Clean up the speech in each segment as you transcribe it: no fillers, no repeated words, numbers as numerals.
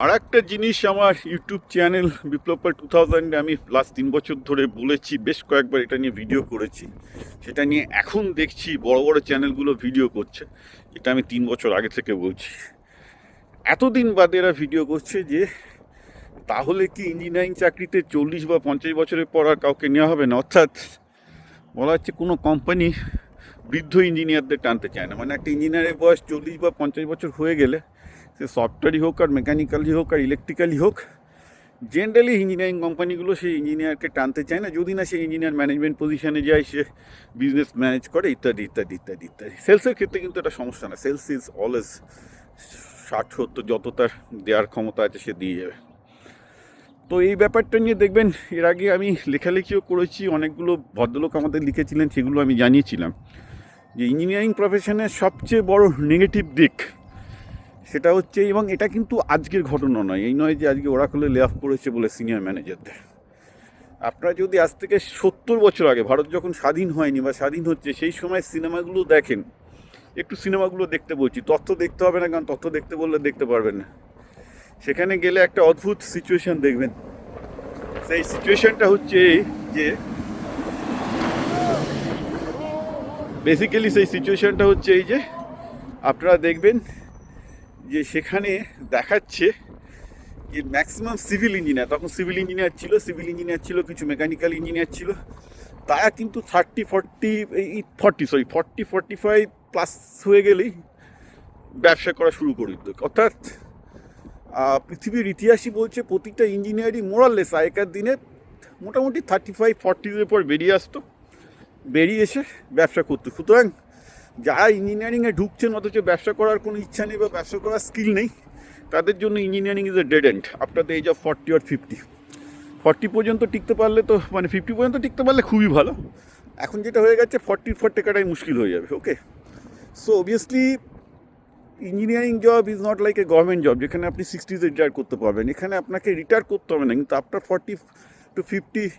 আর একটা জিনিস আমার ইউটিউব চ্যানেল বিপ্লব 2000 আমি লাস্ট 3 বছর ধরে বলেছি, বেশ কয়েকবার এটা নিয়ে ভিডিও করেছি। সেটা নিয়ে এখন দেখছি বড় বড় চ্যানেলগুলো ভিডিও করছে, এটা আমি 3 বছর আগে থেকে বলছি। এতদিন বাদে এরা ভিডিও করছে যে তাহলে কি ইঞ্জিনিয়ারিং চাকরিতে 40 বা 50 বছরের পর আর কাউকে নেওয়া হবে না। অর্থাৎ বলা হচ্ছে কোনো কোম্পানি বৃদ্ধ ইঞ্জিনিয়ারদের টানতে চায় না। মানে একটা ইঞ্জিনিয়ারের বয়স 40 বা 50 বছর হয়ে গেলে, সে সফটওয়্যারই হোক আর মেকানিক্যালি হোক আর ইলেকট্রিক্যালি হোক, জেনারেলি ইঞ্জিনিয়ারিং কোম্পানিগুলো সেই ইঞ্জিনিয়ারকে টানতে চায় না, যদি না সেই ইঞ্জিনিয়ার ম্যানেজমেন্ট পজিশনে যায়, সে বিজনেস ম্যানেজ করে ইত্যাদি ইত্যাদি ইত্যাদি ইত্যাদি। সেলসের ক্ষেত্রে কিন্তু এটা সমস্যা না, সেলস ইজ অলওয়েজ 60-70 যত তার দেওয়ার ক্ষমতা আছে সে দিয়ে যাবে। তো এই ব্যাপারটা নিয়ে দেখবেন এর আগে আমি লেখালেখিও করেছি, অনেকগুলো ভদ্রলোক আমাদের লিখেছিলেন, সেগুলো আমি জানিয়েছিলাম যে ইঞ্জিনিয়ারিং প্রফেশনের সবচেয়ে বড় নেগেটিভ দিক সেটা হচ্ছে, এবং এটা কিন্তু আজকের ঘটনা নয়, এই নয় যে আজকে ওরাকলে লে অফ করেছে বলে সিনিয়র ম্যানেজারদের। আপনারা যদি আজ থেকে 70 বছর আগে, ভারত যখন স্বাধীন হয়নি বা স্বাধীন হচ্ছে, সেই সময় সিনেমাগুলো দেখেন, একটু সিনেমাগুলো দেখতে বলছি, তথ্য দেখতে হবে না, কারণ তথ্য দেখতে বললে দেখতে পারবেন না। সেখানে গেলে একটা অদ্ভুত সিচুয়েশন দেখবেন। সেই সিচুয়েশনটা হচ্ছে এই যে, বেসিক্যালি সেই সিচুয়েশনটা হচ্ছে এই যে, আপনারা দেখবেন যে সেখানে দেখাচ্ছে যে ম্যাক্সিমাম সিভিল ইঞ্জিনিয়ার, তখন সিভিল ইঞ্জিনিয়ার ছিল, কিছু মেকানিক্যাল ইঞ্জিনিয়ার ছিল, তারা কিন্তু 45+ হয়ে গেলেই ব্যবসা করা শুরু করে দিত। অর্থাৎ পৃথিবীর ইতিহাসই বলছে প্রতিটা ইঞ্জিনিয়ারই মোরাললেস আগেকার দিনে মোটামুটি 35-40 পর বেরিয়ে আসতো, বেরিয়ে এসে ব্যবসা করতো। সুতরাং যারা ইঞ্জিনিয়ারিংয়ে ঢুকছেন অথচ ব্যবসা করার কোনো ইচ্ছা নেই বা ব্যবসা করার স্কিল নেই, তাদের জন্য engineering is a dead end after the age of 40 or 50। 40 পর্যন্ত টিকতে পারলে তো, মানে 50 পর্যন্ত টিকতে পারলে খুবই ভালো। এখন যেটা হয়ে গেছে 40 পর টেকাটাই মুশকিল হয়ে যাবে। Okay, so obviously engineering job is not like a government job যেখানে আপনি 60s রিটায়ার করতে পারবেন। এখানে আপনাকে রিটায়ার করতে হবে না, কিন্তু আফটার 40 to 50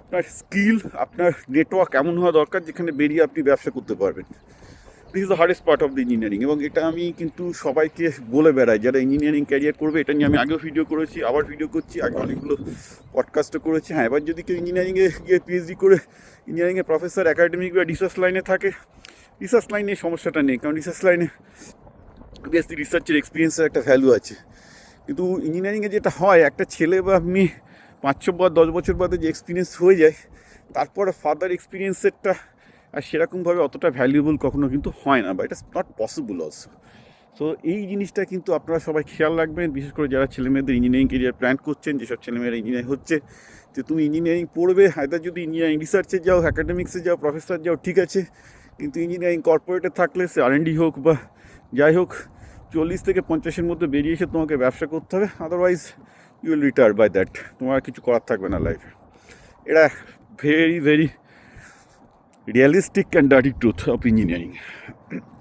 আপনার স্কিল, আপনার নেটওয়ার্ক এমন হওয়া দরকার যেখানে বেরিয়ে আপনি ব্যবসা করতে পারবেন। This is the hardest part of the engineering, এবং এটা আমি কিন্তু সবাইকে বলে বেড়াই যারা ইঞ্জিনিয়ারিং ক্যারিয়ার করবে। এটা নিয়ে আমি আগেও ভিডিও করেছি, আবার ভিডিও করছি, আগে অনেকগুলো পডকাস্টও করেছি। হ্যাঁ, এবার যদি কেউ ইঞ্জিনিয়ারিংয়ে গিয়ে পিএইচডি করে ইঞ্জিনিয়ারিংয়ে প্রফেসর, একাডেমিক বা রিসার্চ লাইনে থাকে, রিসার্চ লাইনে সমস্যাটা নেই, কারণ রিসার্চ লাইনে অবভিয়াসলি রিসার্চের এক্সপিরিয়েন্সের একটা ভ্যালু আছে। কিন্তু ইঞ্জিনিয়ারিংয়ে যেটা হয়, একটা ছেলে বা মেয়ে 5 বা 10 বছর বাদে যে এক্সপিরিয়েন্স হয়ে যায়, তারপরে ফার্দার এক্সপিরিয়েন্সেরটা আর সেরকমভাবে অতটা ভ্যালুয়েবল কখনো কিন্তু হয় না, বা এটা নট পসিবল অলসো। সো এই জিনিসটা কিন্তু আপনারা সবাই খেয়াল রাখবেন, বিশেষ করে যারা ছেলেমেয়েদের ইঞ্জিনিয়ারিং কেরিয়ার প্ল্যান করছেন, যেসব ছেলেমেয়েরা ইঞ্জিনিয়ার হচ্ছে, যে তুমি ইঞ্জিনিয়ারিং পড়বে, হায়দার যদি ইঞ্জিনিয়ারিং রিসার্চে যাও, অ্যাকাডেমিক্সে যাও, প্রফেসর যাও, ঠিক আছে, কিন্তু ইঞ্জিনিয়ারিং কর্পোরেটে থাকলে সে R&D হোক বা যাই হোক, 40 থেকে 50-এর মধ্যে বেরিয়ে এসে তোমাকে ব্যবসা করতে হবে, otherwise you will retire by that, তোমার কিছু করার থাকবে না লাইফে। এটা very very realistic and dirty truth of engineering.